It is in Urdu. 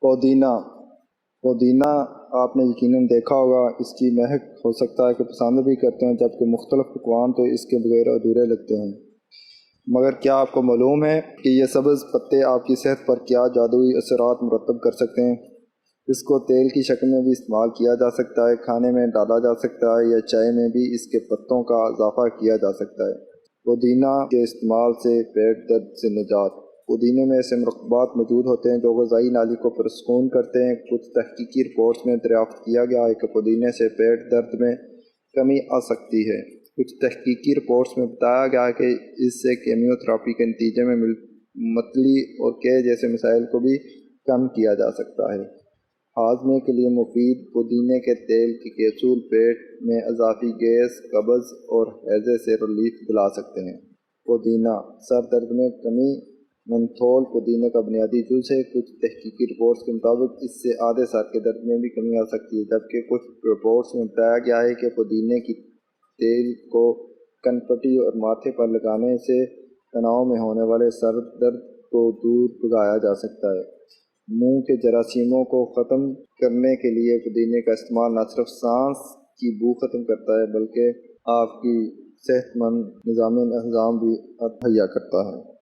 پودینہ پودینہ آپ نے یقیناً دیکھا ہوگا، اس کی مہک ہو سکتا ہے کہ پسند بھی کرتے ہیں، جبکہ مختلف پکوان تو اس کے بغیر ادھورے لگتے ہیں۔ مگر کیا آپ کو معلوم ہے کہ یہ سبز پتے آپ کی صحت پر کیا جادوئی اثرات مرتب کر سکتے ہیں؟ اس کو تیل کی شکل میں بھی استعمال کیا جا سکتا ہے، کھانے میں ڈالا جا سکتا ہے، یا چائے میں بھی اس کے پتوں کا اضافہ کیا جا سکتا ہے۔ پودینہ کے استعمال سے پیٹ درد سے نجات۔ پودینے میں ایسے مرکبات موجود ہوتے ہیں جو غذائی نالی کو پرسکون کرتے ہیں۔ کچھ تحقیقی رپورٹس میں دریافت کیا گیا ہے کہ پودینے سے پیٹ درد میں کمی آ سکتی ہے۔ کچھ تحقیقی رپورٹس میں بتایا گیا ہے کہ اس سے کیمیوتھراپی کے نتیجے میں متلی اور قے جیسے مسائل کو بھی کم کیا جا سکتا ہے۔ ہاضمے کے لیے مفید پودینے کے تیل کے کیپسول پیٹ میں اضافی گیس، قبض اور ہیضے سے ریلیف دلا سکتے ہیں۔ پودینہ سر درد میں کمی۔ منتھول پودینے کا بنیادی جز ہے۔ کچھ تحقیقی رپورٹس کے مطابق اس سے آدھے سر کے درد میں بھی کمی آ سکتی ہے، جبکہ کچھ رپورٹس میں بتایا گیا ہے کہ پودینے کی تیل کو کنپٹی اور ماتھے پر لگانے سے تناؤ میں ہونے والے سر درد کو دور بھگایا جا سکتا ہے۔ منہ کے جراثیموں کو ختم کرنے کے لیے پودینے کا استعمال نہ صرف سانس کی بو ختم کرتا ہے بلکہ آپ کی صحت مند نظام ہضم بھی مہیا کرتا ہے۔